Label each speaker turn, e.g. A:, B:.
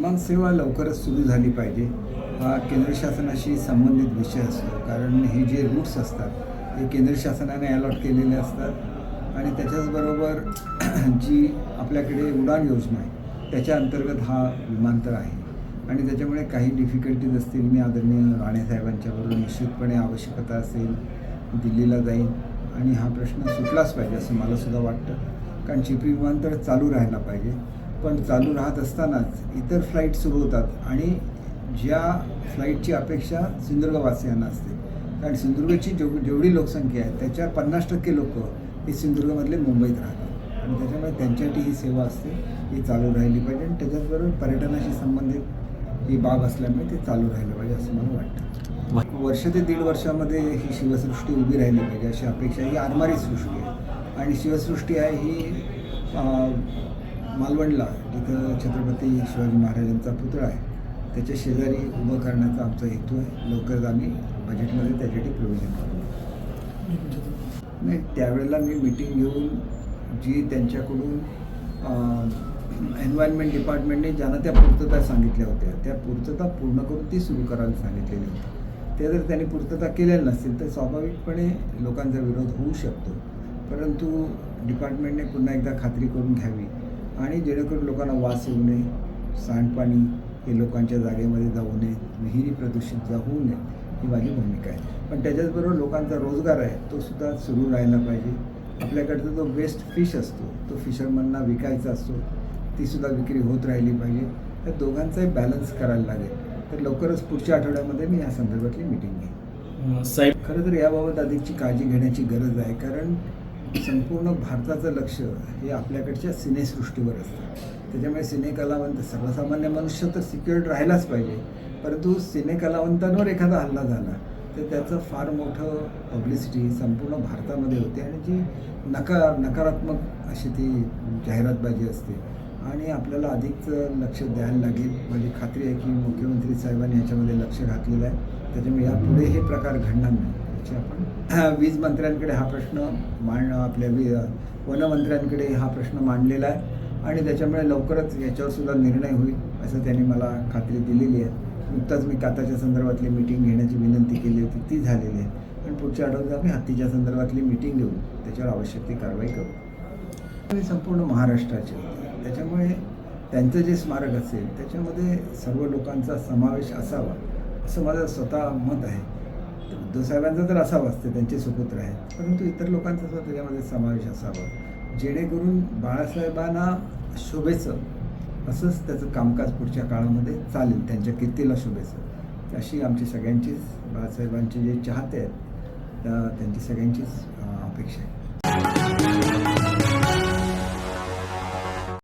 A: विमानसेवा लवकरच सुरू झाली पाहिजे. हा केंद्र शासनाशी संबंधित विषय असतो, कारण हे जे रूट्स असतात हे केंद्र शासनाने अलॉट केलेले असतात आणि त्याच्याचबरोबर जी आपल्याकडे उडान योजना आहे त्याच्या अंतर्गत हा विमानतळ आहे आणि त्याच्यामुळे काही डिफिकल्टीज असतील. मी आदरणीय राणेसाहेबांच्याबरोबर निश्चितपणे आवश्यकता असेल दिल्लीला जाईन आणि हा प्रश्न सुटलाच पाहिजे असं मलासुद्धा वाटतं, कारण चिपी विमानतळ चालू राहायला पाहिजे. पण चालू राहत असतानाच इतर फ्लाईट सुरू होतात आणि ज्या फ्लाईटची अपेक्षा सिंधुदुर्गवासियांना असते, कारण सिंधुदुर्गची जेवढी लोकसंख्या आहे त्याच्या 50% लोक हे सिंधुदुर्गमधले मुंबईत राहतात आणि त्याच्यामुळे त्यांच्यासाठी ही सेवा असते, ही चालू राहिली पाहिजे आणि त्याच्याचबरोबर पर्यटनाशी संबंधित ही बाब असल्यामुळे ते चालू राहिलं पाहिजे असं मला वाटतं. वर्ष ते 1.5 वर्षामध्ये ही शिवसृष्टी उभी राहिली पाहिजे अशी अपेक्षा. ही आरमारी सृष्टी आहे आणि शिवसृष्टी आहे ही मालवणला जिथं छत्रपती शिवाजी महाराजांचा पुतळा आहे त्याच्या शेजारी उभं करण्याचा आमचा हेतू आहे. लवकरच आम्ही बजेटमध्ये त्यासाठी प्रोव्हिजन करू. नाही, त्यावेळेला मी मीटिंग घेऊन जी त्यांच्याकडून एन्व्हायरमेंट डिपार्टमेंटने ज्यांना त्या पूर्तता सांगितल्या होत्या त्या पूर्तता पूर्ण करून ती सुरू करायला सांगितलेली होती. ते जर त्यांनी पूर्तता केलेल्या नसतील तर स्वाभाविकपणे लोकांचा विरोध होऊ शकतो, परंतु डिपार्टमेंटने पुन्हा एकदा खात्री करून घ्यावी आणि जेणेकरून लोकांना वास येऊ नये, सांडपाणी हे लोकांच्या जागेमध्ये जाऊ नये, विहिरी प्रदूषित होऊ नये ही माझी भूमिका आहे. पण त्याच्याचबरोबर लोकांचा रोजगार आहे तो सुद्धा सुरू राहायला पाहिजे. आपल्याकडचा जो बेस्ट फिश असतो तो फिशरमनना विकायचा असतो, तीसुद्धा विक्री होत राहिली पाहिजे. त्या दोघांचाही बॅलन्स करायला लागेल. तर लवकरच पुढच्या आठवड्यामध्ये मी या संदर्भातली मीटिंग घेईन. साहेब, खरं तर याबाबत अधिकची काळजी घेण्याची गरज आहे, कारण संपूर्ण भारताचं लक्ष हे आपल्याकडच्या सिनेसृष्टीवर असतं. त्याच्यामुळे सिनेकलावंत सर्वसामान्य मनुष्य तर सिक्युअर्ड राहायलाच पाहिजे, परंतु सिनेकलावंतांवर एखादा हल्ला झाला तर त्याचं फार मोठं पब्लिसिटी संपूर्ण भारतामध्ये होते आणि जी नकारात्मक अशी ती जाहिरातबाजी असते आणि आपल्याला अधिकचं लक्ष द्यायला लागेल. माझी खात्री आहे की मुख्यमंत्री साहेबांनी याच्यामध्ये लक्ष घातलेलं आहे. त्याच्यामुळे यापुढे हे प्रकार घडणार नाही याची आपण वीज मंत्र्यांकडे हा प्रश्न आपल्या वनमंत्र्यांकडे हा प्रश्न मांडलेला आहे आणि त्याच्यामुळे लवकरच याच्यावर सुद्धा निर्णय होईल असं त्यांनी मला खात्री दिलेली आहे. नुकताच मी काताच्या संदर्भातली मीटिंग घेण्याची विनंती केली होती, ती झालेली आहे आणि पुढच्या आठवड्यात आम्ही हत्तीच्या संदर्भातली मीटिंग घेऊन त्याच्यावर आवश्यक ती कारवाई करू. संपूर्ण महाराष्ट्राचे होते, त्याच्यामुळे त्यांचं जे स्मारक असेल त्याच्यामध्ये सर्व लोकांचा समावेश असावा असं माझं स्वतः मत आहे. उद्धव साहेबांचा तर असावाच, ते त्यांचे सुपुत्र आहेत, परंतु इतर लोकांचा सुद्धा त्याच्यामध्ये समावेश असावा जेणेकरून बाळासाहेबांना शोभेचं असंच त्याचं कामकाज पुढच्या काळामध्ये चालेल, त्यांच्या कीर्तीला शोभेचं अशी आमची सगळ्यांचीच, बाळासाहेबांचे जे चाहते आहेत त्यांची सगळ्यांचीच अपेक्षा आहे.